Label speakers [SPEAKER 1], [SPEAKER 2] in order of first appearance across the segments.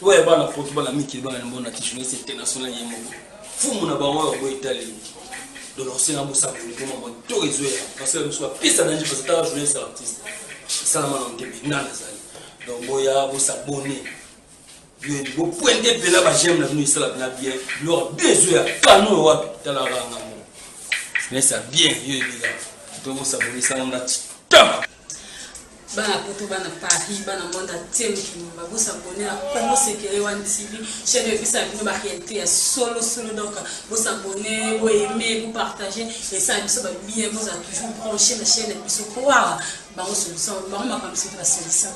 [SPEAKER 1] Ouais, bana poto bana miki bana mbona tishuni c'est international yemo. Fumu na bango ya Italie. Donc on s'est embauché pour moi tout résoudre parce que nous soit piste dans parce que ta journée c'est artiste. Ça la manon de binana ça. Donc boya vous s'abonner. Vous pointez de là j'aime la nuit ça la bien. Leur besoin pas nous wapi tala ranga. Mais ça bien yo biga. Donc vous s'abonner ça on a top.
[SPEAKER 2] Bana poto bana Paris bana monde entier qui va s'abonner à Congo Sekele One TV chaîne de ça nous va réalité solo donc vous s'abonner vous aimer vous partager et ça nous va bien vous a toujours branché la chaîne et puis quoi bah on solution bah on va comme c'est la solution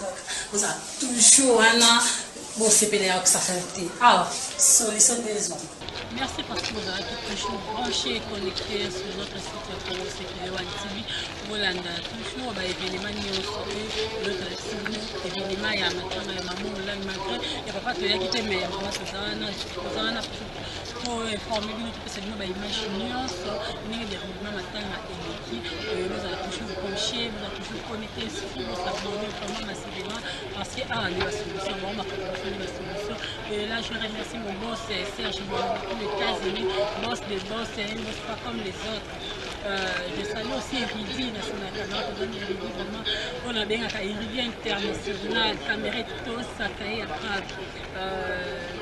[SPEAKER 2] vous a toujours ana vous c'est pédé avec sa qualité alors solution des hommes.
[SPEAKER 3] Merci parce que vous avez toujours branché et connecté sur notre site Congo Sekele One TV. Bolanda toujours ba événement nyonso notre événement ya matanga ya maman la malgré ya papa to ya kité mais ya maman sozana pour informer nous que c'est nous ba image nyonso ni déroulement matanga eleki nous allons toujours brancher nous allons toujours connecter sur nous s'abonner vraiment massivement parce que ah nous la solution on va faire la solution et là je remercie mon boss Serge Boulou les États-Unis boss des boss et il ne pas comme les autres. Je salue aussi Ridi National Canada, vraiment on a bien un Ridi international, caméra tous à Kaye à Prague.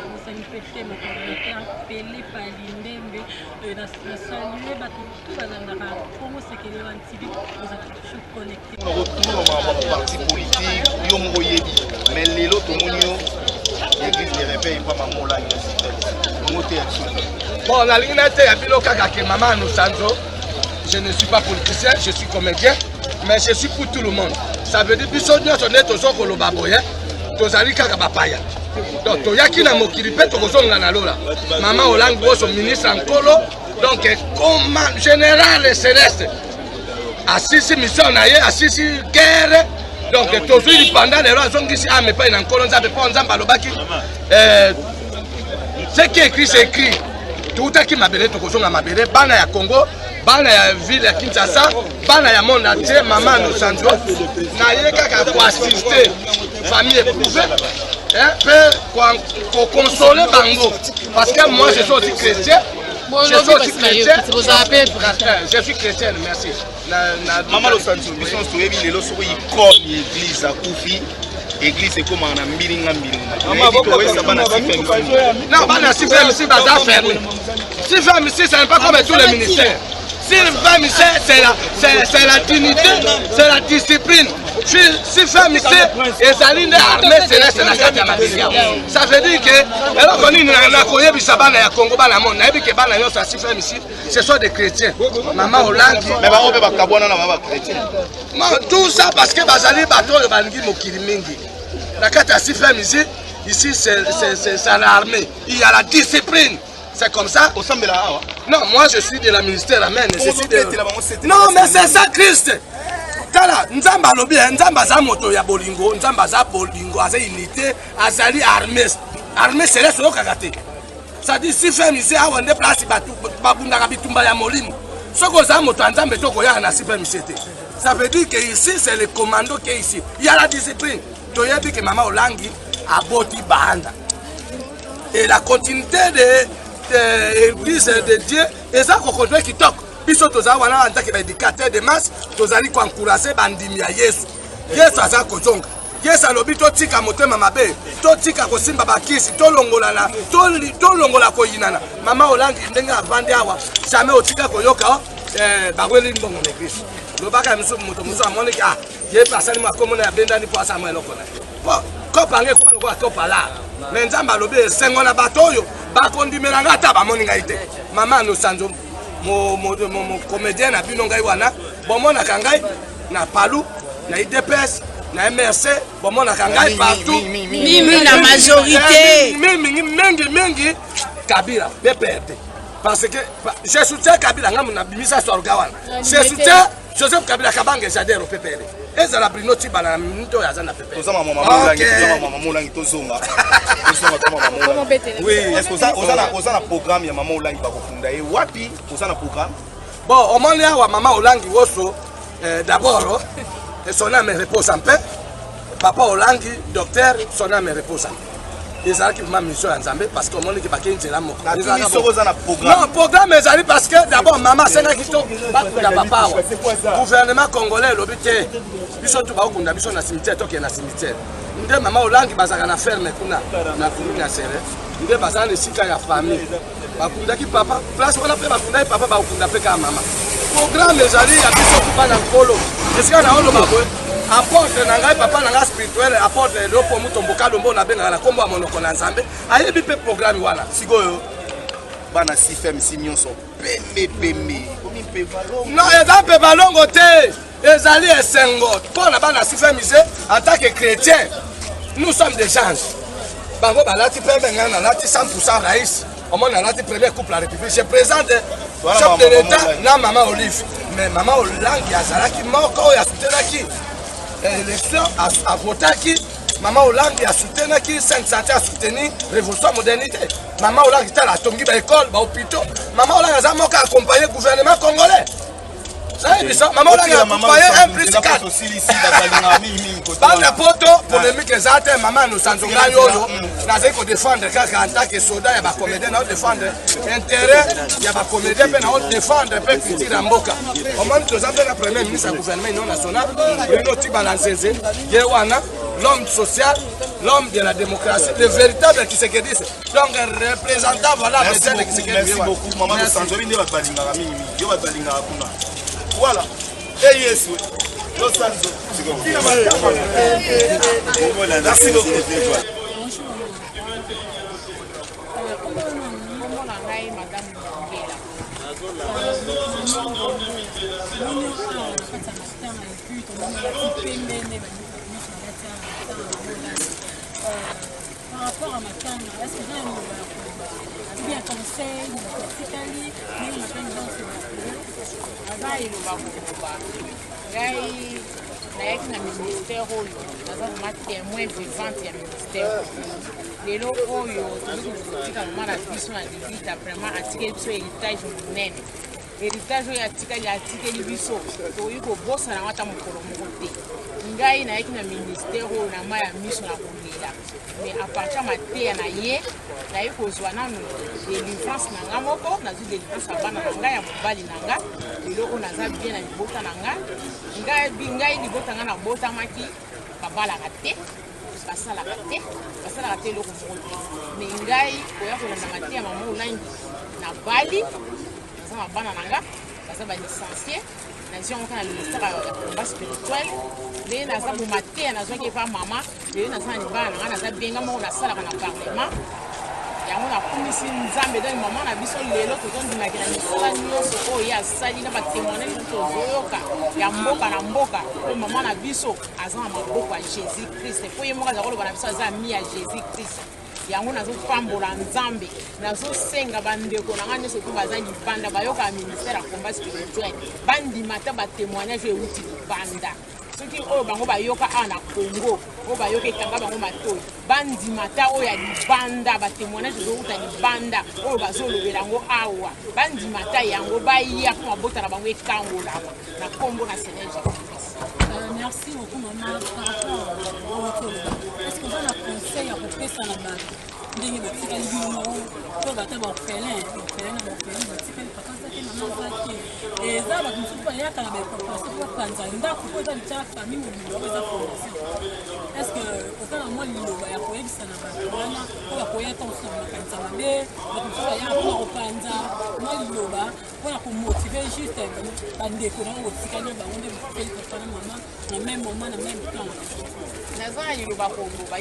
[SPEAKER 3] Nous sommes pétés, mon coordinateur Pelé Palindembe, nous saluons tout Bazandara, Congo Sekele One TV, nous avons toujours connecté.
[SPEAKER 4] On retrouve dans mon parti politique, Yomo Yebi, mais les autres l'église ne réveille pas maman là,
[SPEAKER 5] bon, la ligne était à Bilokaka que maman nous sanzo. Je ne suis pas politicien, je suis comédien, mais je suis pour tout le monde. Ça veut dire que si on est tous au Kolobaboya, tous allés Kakabapaya. Donc, il y a qui n'a mokiri pe to kozo ngana lola. Maman Olango son ministre en Kolo, donc comme général céleste. Assisi mission naie, assisi guerre. Donc toujours pendant les lois sont ici ah mais pas en Kolo, ça peut pas en Zambalobaki. Ce qui est écrit c'est écrit. Tout à qui m'a belé to kozo ngama belé bana ya Congo. Bana ya ville ya Kinshasa, bana ya monde entier, maman nous sanzo, na yeka pour assister famille éprouvée, pour consoler Bango. Parce que moi je suis aussi chrétien. Je suis aussi chrétien. Je suis chrétien, merci.
[SPEAKER 4] Maman nous sanzo, nous sommes sur les lois sur l'église à Koufi. Église c'est comme un ambiringa
[SPEAKER 5] non, bana si ferme ici, baza fermé. Si ferme ici, ce n'est pas comme tous les ministères. Si femme ici, c'est la dignité, c'est la discipline. Si femme ici, et ça l'une armée, c'est la carte de ma vie. Ça veut dire que, alors qu'on a connu Bissabana et Congo, ce sont des chrétiens. Maman Hollande,
[SPEAKER 4] mais on peut pas cabouana na chrétien.
[SPEAKER 5] Tout ça parce que Bazali bateau le Bangi Mokirimingi. La carte de femme ici, c'est l'armée. Il y a la discipline. C'est comme ça. Non, moi je suis de la ministère, amen. Non, mais c'est ça Christ. Tala, Nzamba lobi, Nzamba za moto ya bolingo, Nzamba za bolingo, aza unité, azali armée. Armée c'est le kakate. Ça dit si fait misé a wande place batu babunda kabitumba ya molimo. Soko za moto Nzamba toko ya na si fait misé. Ça veut dire que ici c'est le commando qui est ici. Il y a la discipline. Toyebi que maman Olangi a boti bahanda. Et la continuité de l'église de Dieu, et ça qu'on continue qui toque. Biso toza wana en tant qu'éducateur de masse, tozali ko encourager bandimi ya Yesu. Yesu aza kozonga. Yesu alobi to tika motema mabe, to tika kosimba bakisi, to longola ko yinana. Mama Olangi ndenga avande awa, jamais otika koyoka baweli mbongo l'église. Lobaka miso moto amone ki ah, ye pasali makomona ya benda ni poasa mo eloko na. Bon, ko pange ko to pala. Mais Nzamba alobi esengo na bato oyo bakondimela ngata bamoni ngai te. Mama no sanzo mon comédien na bino ngai wana bomona kangai na palu na IDPS na MRC bomona kangai partout
[SPEAKER 2] mimi la majorité
[SPEAKER 5] mingi Kabila PPRD parce que je soutiens Kabila ngamu na bimisa sur gawana je soutiens Joseph Kabila Kabange j'adhère au PPRD et la Bruno Tibala minto ya zana PPRD
[SPEAKER 4] tozama maman Olangi tozonga oui est-ce que on a programme ya maman Olangi ba kofunda et wapi on a programme
[SPEAKER 5] bon au moment là wa maman Olangi woso d'abord son âme repose en paix papa Olangi docteur son âme repose en paix ezalaki vraiment mission ya Nzambe parce que omoni ki bakei nzela moko.
[SPEAKER 4] programme.
[SPEAKER 5] Non, programme ezali parce que d'abord maman asengaki to bakunda papa awa. Gouvernement congolais lobi te biso tu bakunda biso na cimetière toke na cimetière. Nde mama olangi bazaka na ferme kuna na commune ya Sere. Nde bazana na sika ya famille. Bakundaki papa place wana pe bakundaki papa bakunda pe ka mama. Programme ezali ya biso kupa na nkolo. Esika na olo baboye. Apporte na ngai papa na ngai spirituel apporte le po mutomboka lombo na benga na kombo ya monoko na Nzambe. Ayebi pe programme wana.
[SPEAKER 4] Sikoyo bana si femme si nyonso pembe. Komi pe valongo.
[SPEAKER 5] Non, eza pe balongo te. Ezali esengo. Pour na bana si femme en tant que chrétien, nous sommes des gens. Bango balati pembe ngana na lati 100% raïs. Au moins, on a le premier couple à la République. Je présente le chef de l'État, na Maman Olive. Mais Maman Olangi Azalaki, Moko, il a soutenu l'élection, a voté. Maman Olangi a soutenu, 5 santé a soutenu, révolution modernité. Maman Olangi a la tongi, l'école, l'hôpital. Maman Olangi a accompagné le gouvernement congolais. Maman Olangi a accompagné 1 plus 4. Dans le poteau, polémique exacte, maman nous sommes là, nous avons défendre en tant que soldat, il y a des comédiens, nous défendre l'intérêt, il y a des comédiens, nous défendre le peuple qui est en Boka. Au moment où nous avons le premier ministre du gouvernement national, Bruno Tibalanzeze, l'homme social, l'homme de la démocratie, le véritable qui se dit. Donc, représentant, voilà,
[SPEAKER 4] merci beaucoup, maman de Sanzori, nous avons voilà. Et yes, merci beaucoup.
[SPEAKER 3] Par rapport à ma femme, est-ce que j'ai un conseil, naeki na ministère oyo naza koma témoin vivante ya ministère lelo oyo tozokotika mama na biso na lilita vraiment atikeli biso héritage monene héritage oyo atikeli biso tokoki kobosana yango ata mokolo moko te ngai naeki na ministère oyo na mai ya miso na kolela mais à partir mateya na ye naye kozwa nano délivrance na nga moko nazwi délivrance ya bana na ngai ya mobali na nga lelo oyo naza bien na libota na ngai libota nga nabotamaki babalaka te basalaka te eloko moko te mais ngai koya kolanda mateya mama olangi na bali naza na bana na nga baza balicencie nazwi yango kaka na ministère ya combat spirituel nde naza bomateya nazwaki epa mama lelo naza na libala na nga naza benga moko nasalaka na parlement yango nakumisi nzambe donc mama na biso lelo tozondimaki na misala nyonso oyo ye asali na batémoignage tozoyoka ya mboka na mboka oyo mama na biso aza na maboko ya jésus christ po ye moko aza koloba na biso aza mi ya jésus christ yango nazopambola nzambe nazosenga bandeko na nga nyonso po baza libanda bayoka ministère ya combat spirituel bandima te batémoignage euti libanda soki oyo bango bayoka awa na Congo oyo bayoka ekanga bango matoi bandima ta oyo ya libanda batémoignage ezouta libanda oyo bazolobela yango awa bandima ta yango baya mpo mabota na bango ekangolama na kombo na Seigneur Jésus-Christ.
[SPEAKER 2] Merci beaucoup maman par rapport au retour. Est-ce que vous avez un conseil à repérer na bato ndenge batikali bino to bata baorphelin batikali pakasaki mama zaki eza bato mosusu bayaka na baincorporation po bapanza ndako po eza litya famille mobilo eza fondation. Est-ce que kotala mwa liloba ya koyebisa na bato wana po bakoya ntango na makanisa mabe bato mosusu bayaka mpona kopanza mwa liloba mpona komotive juste bandeko nango kotikali bango nde bokeli papa na mama na même moment na même temps.
[SPEAKER 3] naza na liloba koloba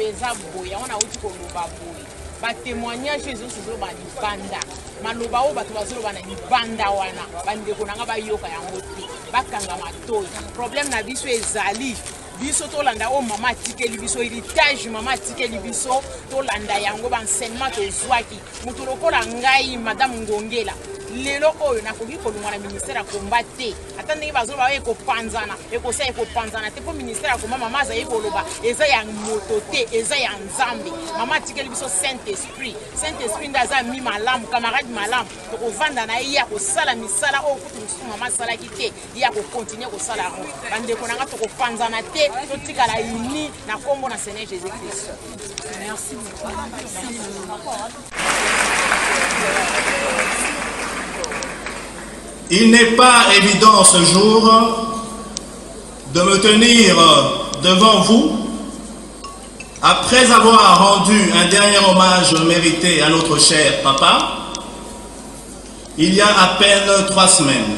[SPEAKER 3] eza boye yango nauti koloba boye batémoignage ezosozoloba na libanda maloba oyo bato bazoloba na libanda wana bandeko na nga bayoka yango te bakanga matoi problème na biso ezali biso tolanda oyo mama atikeli biso héritage mama atikeli biso tolanda yango baenseignement tozwaki moto lokola ngai madame Ngongela lelo oyo nakoki kolongwa na ministère ya komba te ata ndenge bazoloba oyo ekopanzana te mpo ministère ya komba mama azali koloba eza ya moto te eza ya nzambe mama atikeli biso saint esprit nde aza mi malamu camarade malamu tokovanda na ye ya kosala misala oyo kutu mosusu mama asalaki te ye ya kokontinue kosala yango bandeko na nga tokopanzana te totikala uni na kombo na Seigneur Jésus Christ. Merci beaucoup.
[SPEAKER 6] Il n'est pas évident ce jour de me tenir devant vous après avoir rendu un dernier hommage mérité à notre cher papa il y a à peine 3 semaines.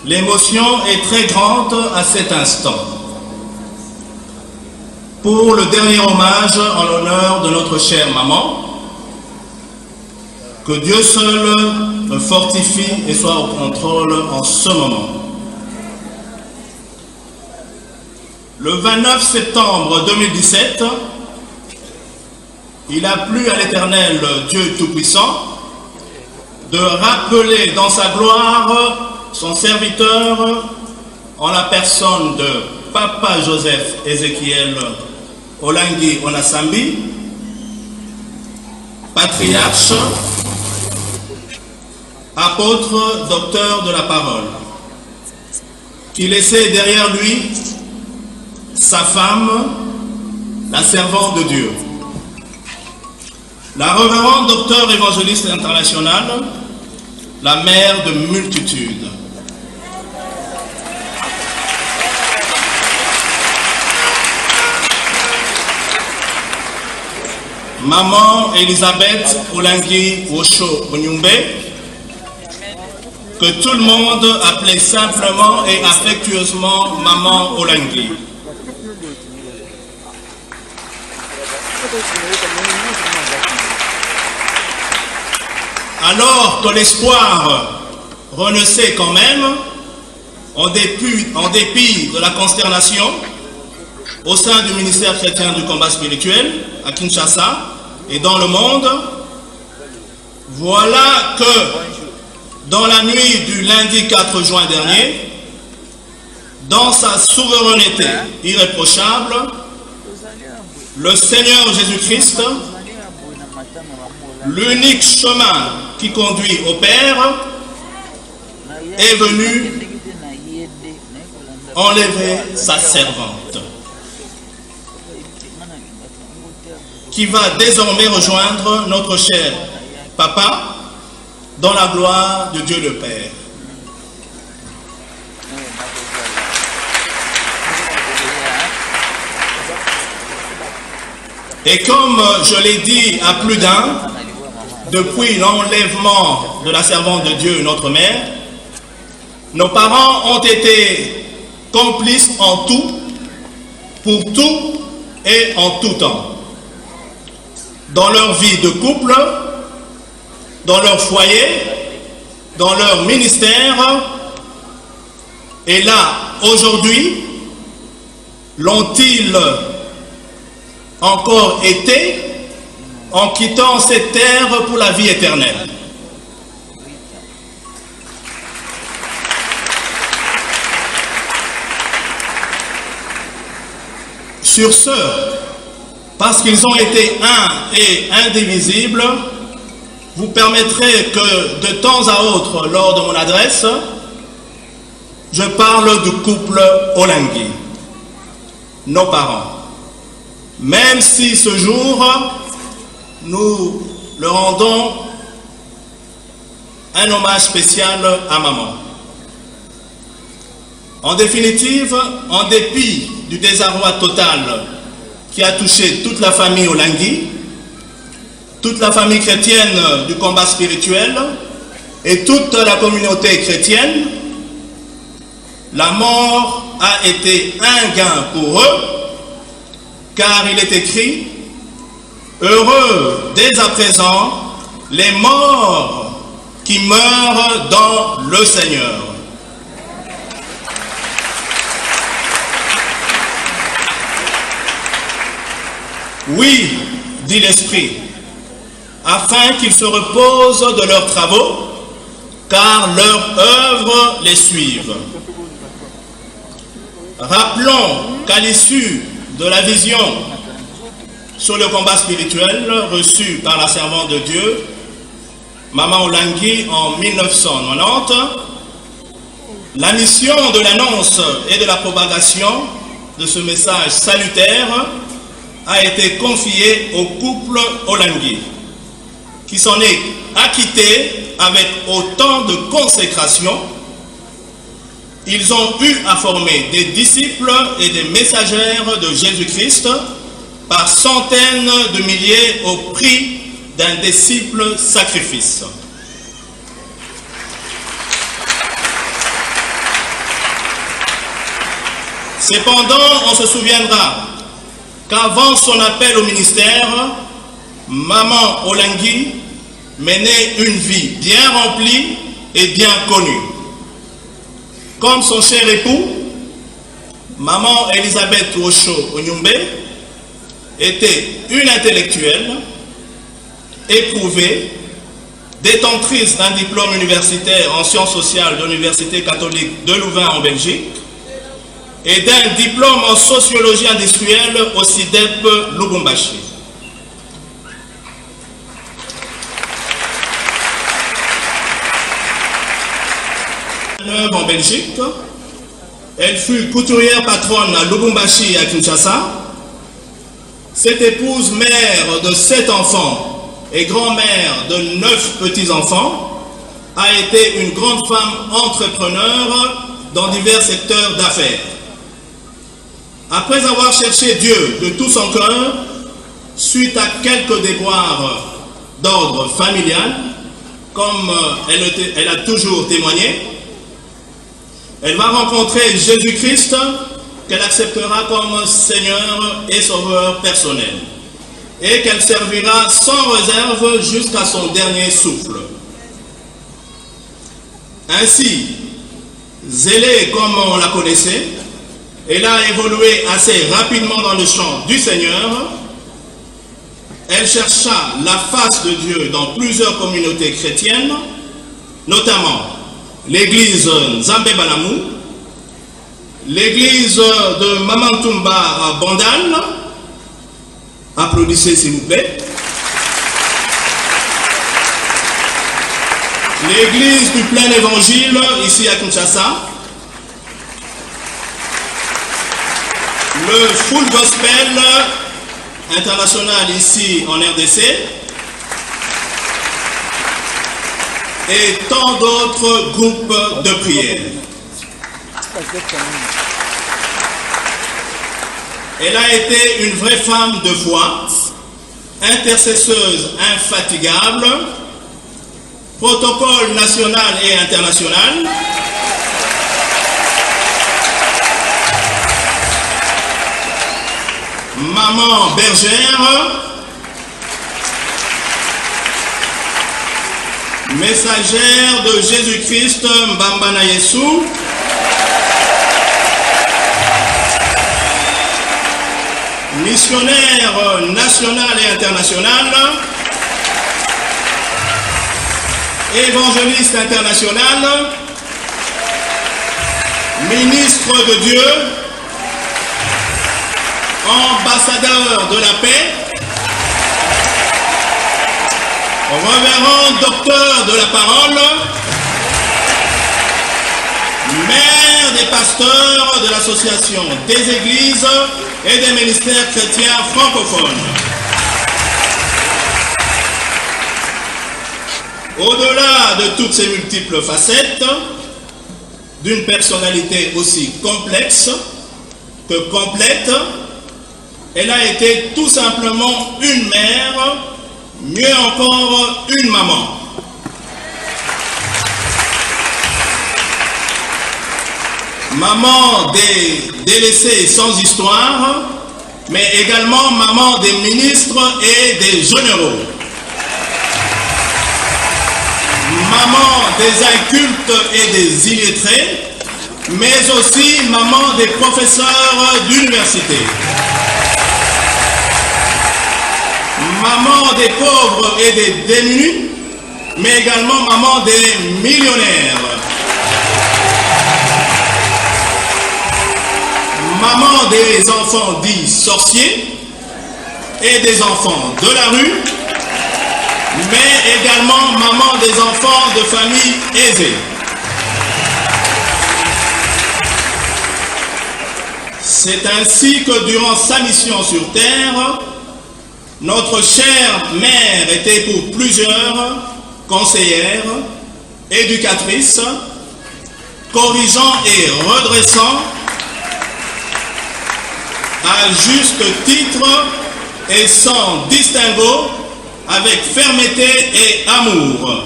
[SPEAKER 6] L'émotion est très grande à cet instant. Pour le dernier hommage en l'honneur de notre chère maman, que Dieu seul me fortifie et soit au contrôle en ce moment. Le 29 septembre 2017, il a plu à l'Éternel Dieu Tout-Puissant de rappeler dans sa gloire son serviteur en la personne de Papa Joseph Ézéchiel Olangi Onasambi, patriarche, apôtre, docteur de la parole, qui laissait derrière lui sa femme, la servante de Dieu, la révérende docteur évangéliste internationale, la mère de multitudes. Maman Elisabeth Olangi Osho Onyumbe, que tout le monde appelait simplement et affectueusement Maman Olangi. Alors que l'espoir renaissait quand même, en dépit de la consternation, au sein du ministère chrétien du combat spirituel, à Kinshasa et dans le monde, voilà que dans la nuit du lundi 4 juin dernier, dans sa souveraineté irréprochable, le Seigneur Jésus-Christ, l'unique chemin qui conduit au Père, est venu enlever sa servante, qui va désormais rejoindre notre cher Papa dans la gloire de Dieu le Père. Et comme je l'ai dit à plus d'un, depuis l'enlèvement de la servante de Dieu, notre mère, nos parents ont été complices en tout, pour tout et en tout temps. Dans leur vie de couple, dans leur foyer, dans leur ministère. Et là, aujourd'hui, l'ont-ils encore été en quittant cette terre pour la vie éternelle? Sur ce, parce qu'ils ont été un et indivisibles, vous permettrez que de temps à autre, lors de mon adresse, je parle du couple Olangi, nos parents. Même si ce jour, nous leur rendons un hommage spécial à maman. En définitive, en dépit du désarroi total qui a touché toute la famille Olangi, toute la famille chrétienne du combat spirituel et toute la communauté chrétienne, la mort a été un gain pour eux, car il est écrit « Heureux dès à présent les morts qui meurent dans le Seigneur ». Oui, dit l'Esprit, afin qu'ils se reposent de leurs travaux, car leur œuvre les suive. Rappelons qu'à l'issue de la vision sur le combat spirituel reçu par la servante de Dieu, Maman Olangi, en 1990, la mission de l'annonce et de la propagation de ce message salutaire a été confiée au couple Olangui, qui s'en est acquitté avec autant de consécration. Ils ont eu à former des disciples et des messagères de Jésus-Christ par centaines de milliers au prix d'un disciple sacrifice. Cependant, on se souviendra qu'avant son appel au ministère, Maman Olangui menait une vie bien remplie et bien connue. Comme son cher époux, Maman Elisabeth Osho Onyumbe était une intellectuelle éprouvée, détentrice d'un diplôme universitaire en sciences sociales de l'Université catholique de Louvain en Belgique et d'un diplôme en sociologie industrielle au CIDEP Lubumbashi. En Belgique, elle fut couturière patronne à Lubumbashi et à Kinshasa. Cette épouse, mère de 7 enfants et grand-mère de 9 petits-enfants, a été une grande femme entrepreneur dans divers secteurs d'affaires. Après avoir cherché Dieu de tout son cœur, suite à quelques déboires d'ordre familial, comme elle a toujours témoigné, elle va rencontrer Jésus-Christ qu'elle acceptera comme Seigneur et Sauveur personnel et qu'elle servira sans réserve jusqu'à son dernier souffle. Ainsi, zélée comme on la connaissait, elle a évolué assez rapidement dans le champ du Seigneur. Elle chercha la face de Dieu dans plusieurs communautés chrétiennes, notamment l'église Nzambe Balamou, l'église de Mamantumba à Bandal, applaudissez s'il vous plaît, l'église du plein évangile ici à Kinshasa, le Full Gospel international ici en RDC, et tant d'autres groupes de prière. Elle a été une vraie femme de foi, intercesseuse infatigable, protocole national et international, maman bergère, messagère de Jésus-Christ Mbambana Yesu, missionnaire national et international, évangéliste international, ministre de Dieu, ambassadeur de la paix, révérend docteur de la parole, maire des pasteurs de l'association des églises et des ministères chrétiens francophones. Au-delà de toutes ces multiples facettes, d'une personnalité aussi complexe que complète, elle a été tout simplement une mère, mieux encore une maman. Maman des délaissés sans histoire, mais également maman des ministres et des généraux. Maman des incultes et des illettrés, mais aussi maman des professeurs d'université. Maman des pauvres et des démunis, mais également maman des millionnaires. Maman des enfants dits sorciers et des enfants de la rue, mais également maman des enfants de familles aisées. C'est ainsi que durant sa mission sur Terre, notre chère mère était pour plusieurs conseillères, éducatrices, corrigeant et redressant à juste titre et sans distinguo, avec fermeté et amour.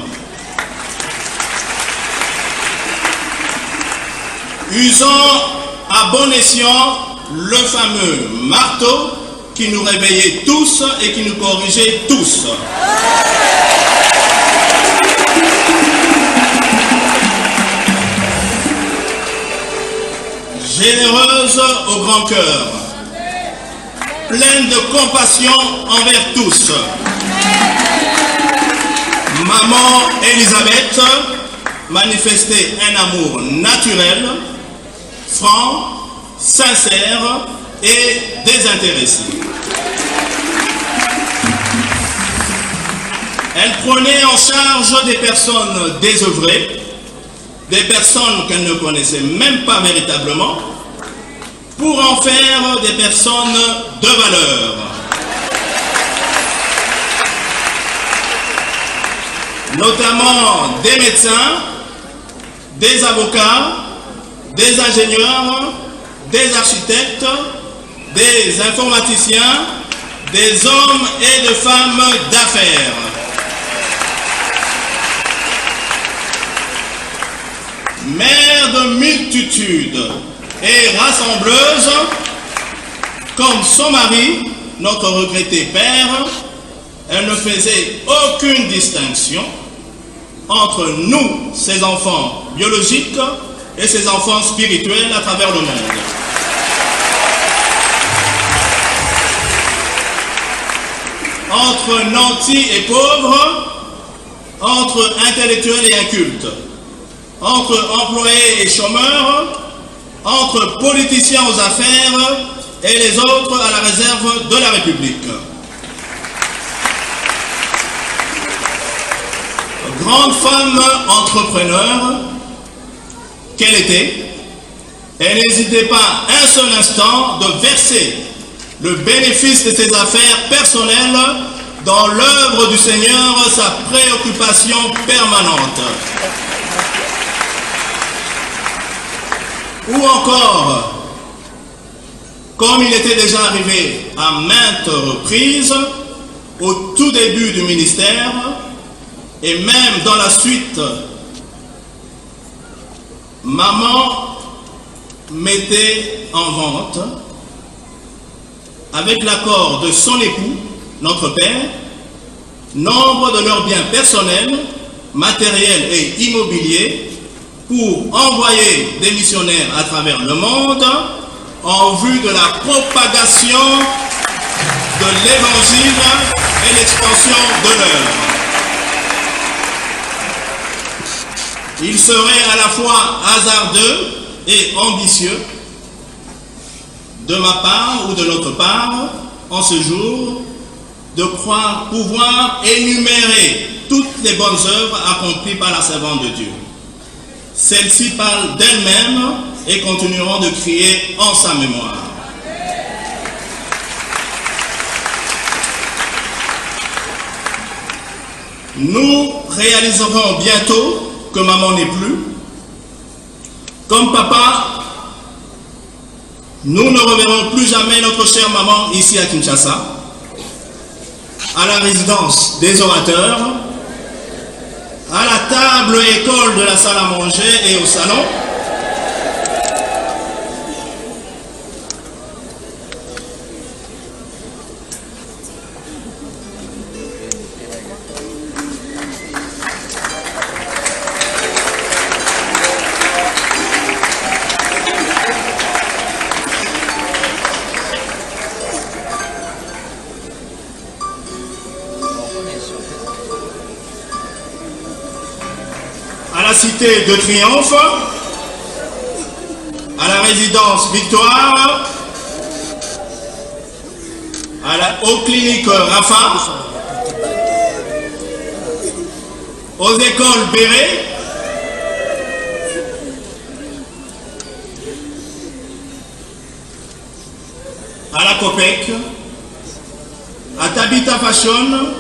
[SPEAKER 6] Usant à bon escient le fameux marteau qui nous réveillait tous et qui nous corrigeait tous. Généreuse au grand cœur, pleine de compassion envers tous. Maman Elisabeth manifestait un amour naturel, franc, sincère et désintéressé. Elle prenait en charge des personnes désœuvrées, des personnes qu'elle ne connaissait même pas véritablement, pour en faire des personnes de valeur. Notamment des médecins, des avocats, des ingénieurs, des architectes, des informaticiens, des hommes et de femmes d'affaires. Mère de multitudes et rassembleuse, comme son mari, notre regretté père, elle ne faisait aucune distinction entre nous, ses enfants biologiques, et ses enfants spirituels à travers le monde. Entre nantis et pauvres, entre intellectuels et incultes, entre employés et chômeurs, entre politiciens aux affaires et les autres à la réserve de la République. Grande femme entrepreneur qu'elle était, elle n'hésitait pas un seul instant de verser le bénéfice de ses affaires personnelles dans l'œuvre du Seigneur, sa préoccupation permanente. Ou encore, comme il était déjà arrivé à maintes reprises, au tout début du ministère, et même dans la suite, maman mettait en vente, avec l'accord de son époux, notre père, nombre de leurs biens personnels, matériels et immobiliers, pour envoyer des missionnaires à travers le monde en vue de la propagation de l'évangile et l'expansion de l'œuvre. Il serait à la fois hasardeux et ambitieux de ma part ou de notre part en ce jour de croire pouvoir énumérer toutes les bonnes œuvres accomplies par la servante de Dieu. Celles-ci parlent d'elles-mêmes et continueront de crier en sa mémoire. Nous réaliserons bientôt que maman n'est plus. Comme papa, nous ne reverrons plus jamais notre chère maman ici à Kinshasa, à la résidence des orateurs, à la table école de la salle à manger et au salon. À la cité de Triomphe, à la résidence Victoire, aux cliniques Rafa, aux écoles Béret, à la COPEC, à Tabita Fashion,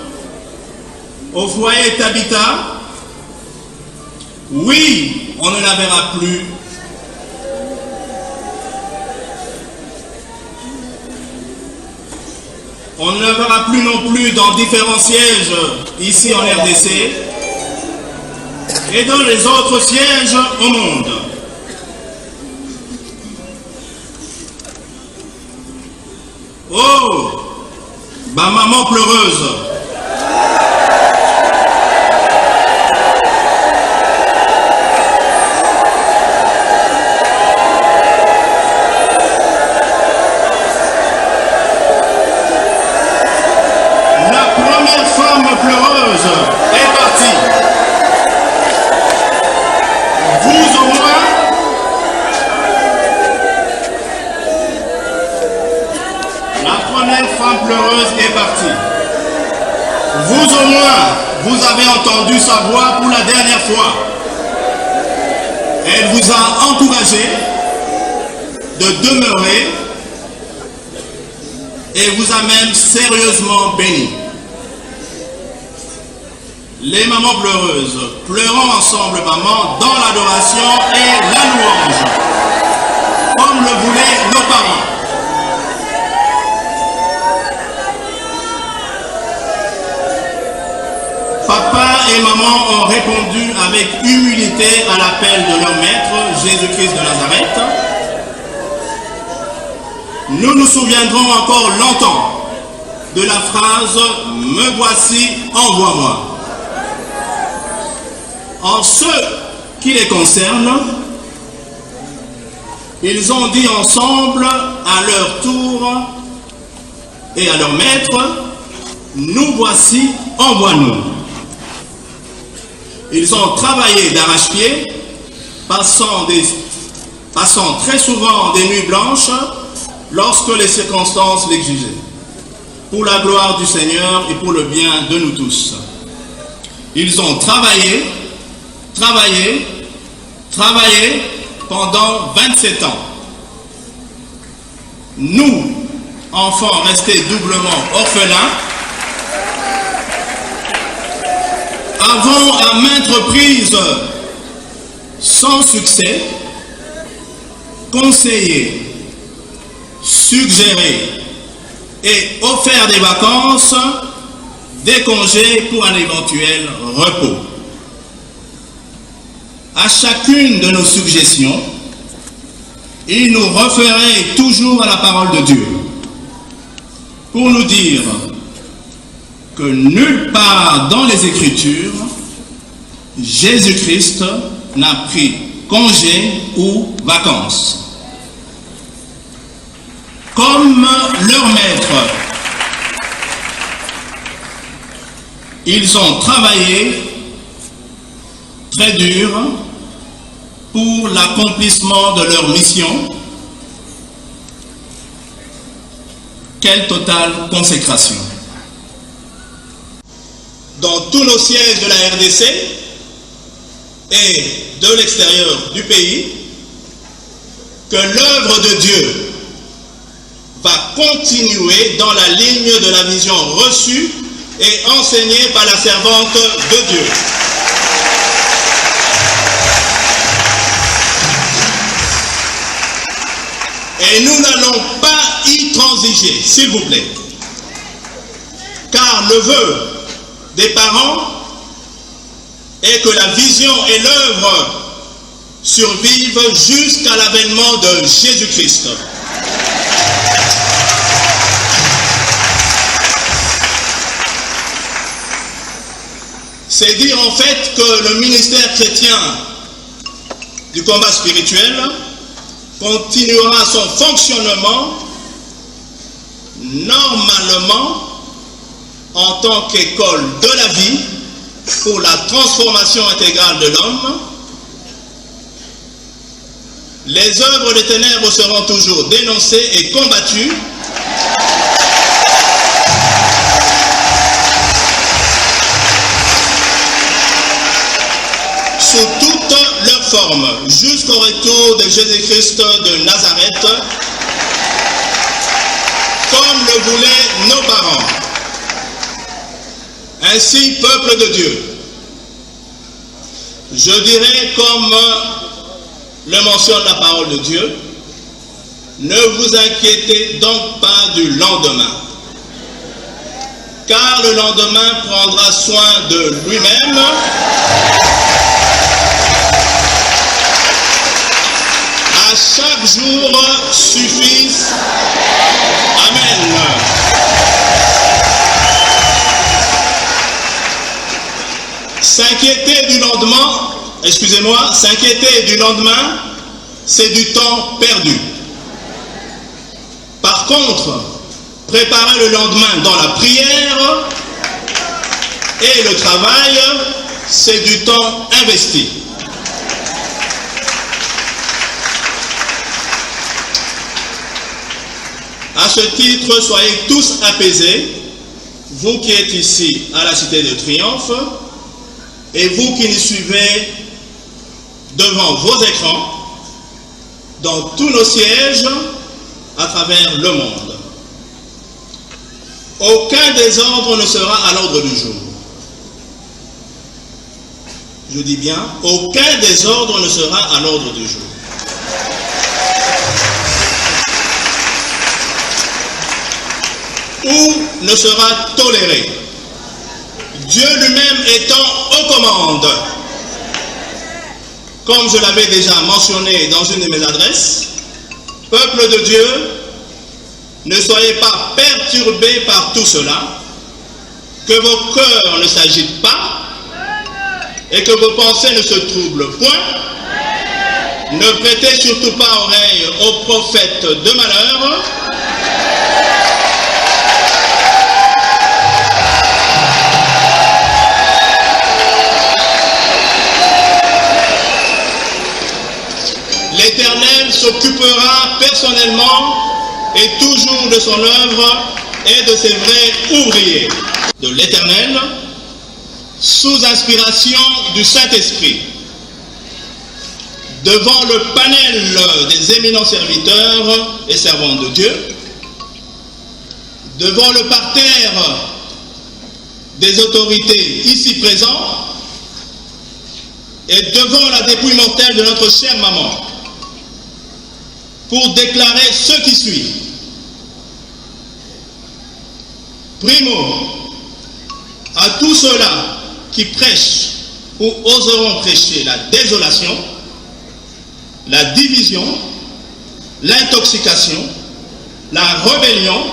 [SPEAKER 6] au foyer Tabita. Oui, on ne la verra plus. On ne la verra plus non plus dans différents sièges ici en RDC et dans les autres sièges au monde. Oh, ma maman pleureuse. Pleureuse est partie. Vous au moins, la première femme pleureuse est partie. Vous au moins, vous avez entendu sa voix pour la dernière fois. Elle vous a encouragé de demeurer et vous a même sérieusement béni. Les mamans pleureuses, pleurons ensemble, maman, dans l'adoration et la louange, comme le voulaient nos parents. Papa et maman ont répondu avec humilité à l'appel de leur maître, Jésus-Christ de Nazareth. Nous nous souviendrons encore longtemps de la phrase « Me voici, envoie-moi ». En ce qui les concerne, ils ont dit ensemble à leur tour et à leur maître, nous voici, envoie-nous. Ils ont travaillé d'arrache-pied, passant très souvent des nuits blanches lorsque les circonstances l'exigeaient, pour la gloire du Seigneur et pour le bien de nous tous. Ils ont travaillé pendant 27 ans. Nous, enfants restés doublement orphelins, avons à maintes reprises, sans succès, conseillé, suggéré et offert des vacances, des congés pour un éventuel repos. À chacune de nos suggestions, il nous référait toujours à la parole de Dieu pour nous dire que nulle part dans les Écritures, Jésus-Christ n'a pris congé ou vacances. Comme leur maître, ils ont travaillé très dur pour l'accomplissement de leur mission. Quelle totale consécration! Dans tous nos sièges de la RDC et de l'extérieur du pays, que l'œuvre de Dieu va continuer dans la ligne de la vision reçue et enseignée par la servante de Dieu. Et nous n'allons pas y transiger, s'il vous plaît. Car le vœu des parents est que la vision et l'œuvre survivent jusqu'à l'avènement de Jésus-Christ. C'est dire en fait que le ministère chrétien du combat spirituel continuera son fonctionnement normalement en tant qu'école de la vie pour la transformation intégrale de l'homme. Les œuvres des ténèbres seront toujours dénoncées et combattues. Sous toutes leurs formes, jusqu'au retour de Jésus-Christ de Nazareth. le voulaient nos parents. Ainsi, peuple de Dieu, je dirais comme le mentionne la parole de Dieu, ne vous inquiétez donc pas du lendemain, car le lendemain prendra soin de lui-même. À chaque jour suffise. Amen. S'inquiéter du lendemain, excusez-moi, s'inquiéter du lendemain, c'est du temps perdu. Par contre, préparer le lendemain dans la prière et le travail, c'est du temps investi. À ce titre, soyez tous apaisés, vous qui êtes ici à la Cité de Triomphe, et vous qui nous suivez devant vos écrans, dans tous nos sièges, à travers le monde. Aucun désordre ne sera à l'ordre du jour. Je dis bien, aucun désordre ne sera à l'ordre du jour. Ou ne sera toléré. Dieu lui-même étant aux commandes. Comme je l'avais déjà mentionné dans une de mes adresses, peuple de Dieu, ne soyez pas perturbés par tout cela, que vos cœurs ne s'agitent pas et que vos pensées ne se troublent point. Ne prêtez surtout pas oreille aux prophètes de malheur. L'Éternel s'occupera personnellement et toujours de son œuvre et de ses vrais ouvriers. De l'Éternel, sous inspiration du Saint-Esprit, devant le panel des éminents serviteurs et servantes de Dieu, devant le parterre des autorités ici présents et devant la dépouille mortelle de notre chère maman, pour déclarer ce qui suit. Primo, à tous ceux-là qui prêchent ou oseront prêcher la désolation, la division, l'intoxication, la rébellion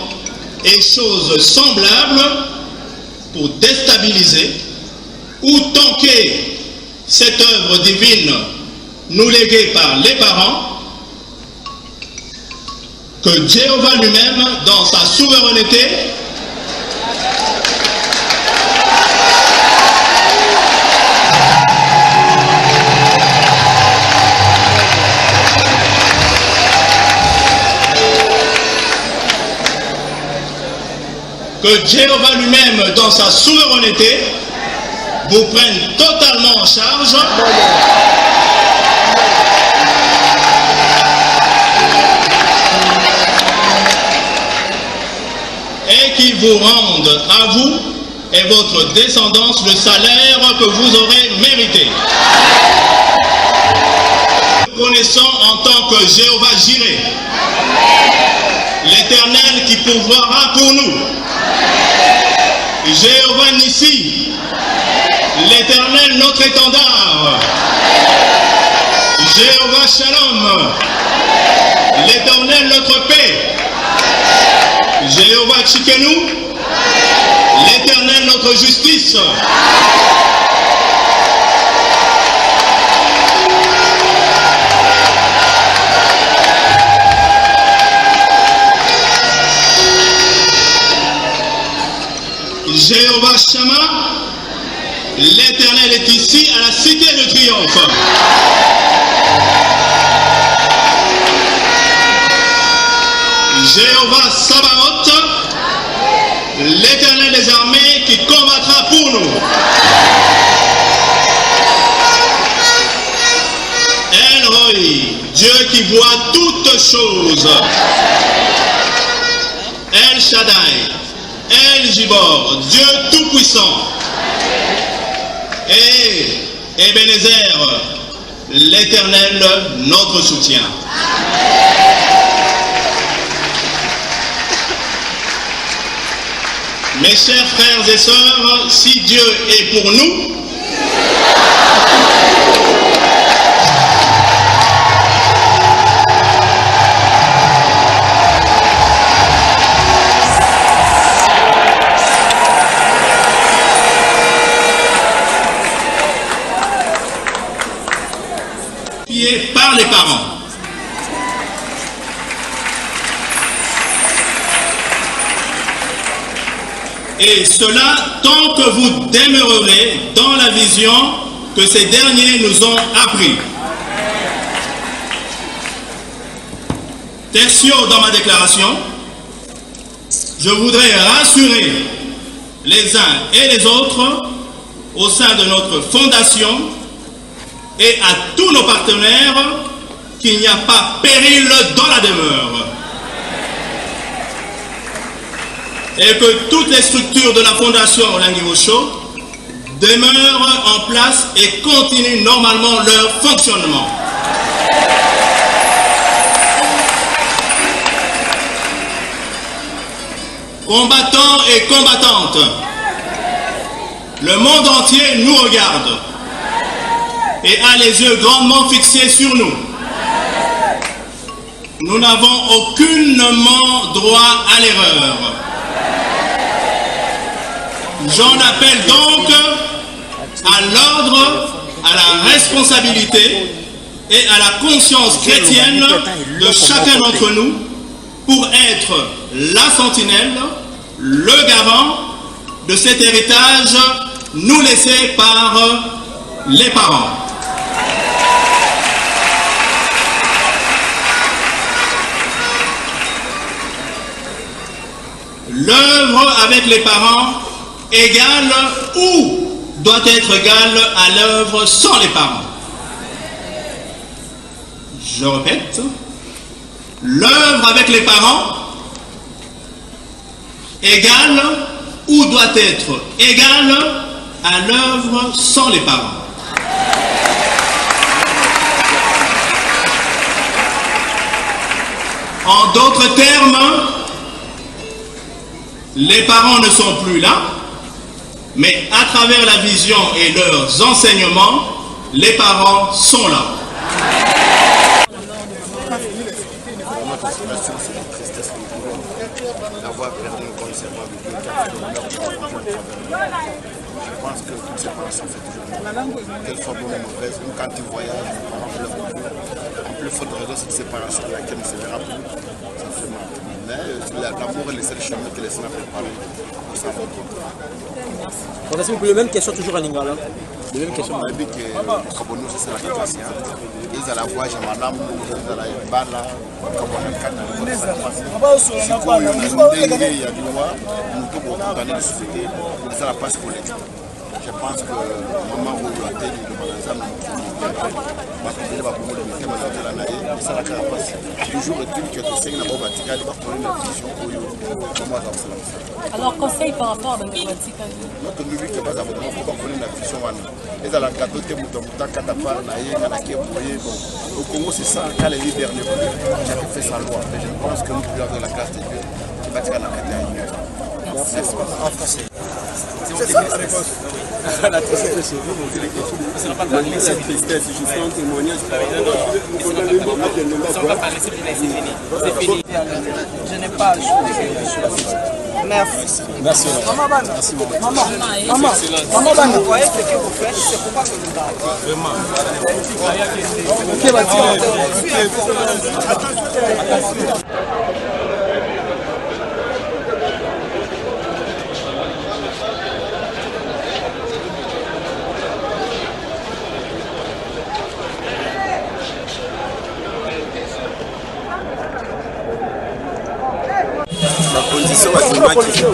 [SPEAKER 6] et choses semblables pour déstabiliser ou tanker cette œuvre divine nous léguée par les parents, que Jéhovah lui-même, dans sa souveraineté, vous prenne totalement en charge. Et qui vous rende à vous et votre descendance le salaire que vous aurez mérité. Connaissant en tant que Jéhovah Jireh, l'Éternel qui pourvoira pour nous. Jéhovah Nissi, l'Éternel notre étendard. Jéhovah Shalom, l'Éternel notre paix. Jéhovah Tchikenu, l'Éternel notre justice. Jéhovah Shammah, l'Éternel est ici à la Cité de Triomphe. Jéhovah Sabaoth, l'Éternel des armées qui combattra pour nous. El Roi, Dieu qui voit toutes choses. El El Shaddai, El Gibor, Dieu Tout-Puissant, et Ebenezer, l'Éternel, notre soutien. Mes chers frères et sœurs, si Dieu est pour nous, par les parents. Et cela tant que vous demeurerez dans la vision que ces derniers nous ont appris. Tertio, dans ma déclaration, je voudrais rassurer les uns et les autres au sein de notre fondation et à tous nos partenaires qu'il n'y a pas péril dans la demeure. Et que toutes les structures de la Fondation Olengi Osho demeurent en place et continuent normalement leur fonctionnement. Combattants et combattantes, le monde entier nous regarde et a les yeux grandement fixés sur nous. Nous n'avons aucunement droit à l'erreur. J'en appelle donc à l'ordre, à la responsabilité et à la conscience chrétienne de chacun d'entre nous pour être la sentinelle, le garant de cet héritage nous laissé par les parents. L'œuvre avec les parents égale ou doit être égale à l'œuvre sans les parents. Je répète, l'œuvre avec les parents égale ou doit être égale à l'œuvre sans les parents. En d'autres termes, les parents ne sont plus là, mais à travers la vision et leurs enseignements, les parents sont là.
[SPEAKER 4] D'avoir perdu le concernant de Dieu, je pense que toute séparation fait toujours mal. Qu'elle soit bonne ou mauvaise, même quand tu voyages, les parents pleurent beaucoup. En plus, faute de raison, cette séparation laquelle ne se verra plus, ça fait mal. Mais l'amour est le seul chemin que les saints préparent pour s'en rendre.
[SPEAKER 7] Professeur, vous pouvez même question toujours en Lingala. La même question.
[SPEAKER 4] On a dit que le Kabono, c'est la classe. Ils ont la voix, j'ai madame, ils ont la bala, le Kabono, le Kabono, il y a du noir, nous tous pour condamner la société, c'est la passe collective. Je pense que maman ou la télé de magasin, toujours est-il que tu sais que la bombe va une vision.
[SPEAKER 3] Alors, conseil par rapport à la Batika.
[SPEAKER 4] Notre musique est basée pour connaître la vision. Et à la gâteau, tu es au Congo, c'est ça, quand les leaders ne veulent pas, chacun fait sa loi. Mais je pense que nous, plus de la classe de Dieu, qui va tirer la tête. En français. C'est ça la réponse. La tristesse, c'est pas de cette tristesse, juste un témoignage. On va parler, c'est fini.
[SPEAKER 8] Je n'ai pas le choix. Merci. Merci. Maman, vous voyez ce que vous faites, c'est pourquoi que vous parlez. Vraiment.
[SPEAKER 4] La position va se matcher.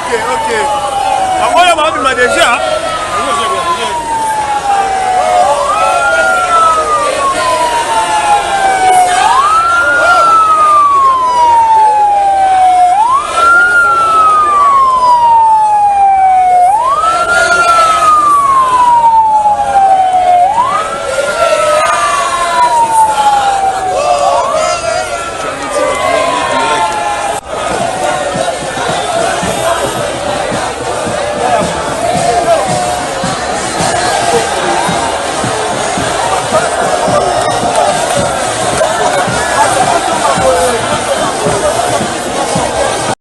[SPEAKER 9] Ok. Avant, il y a déjà.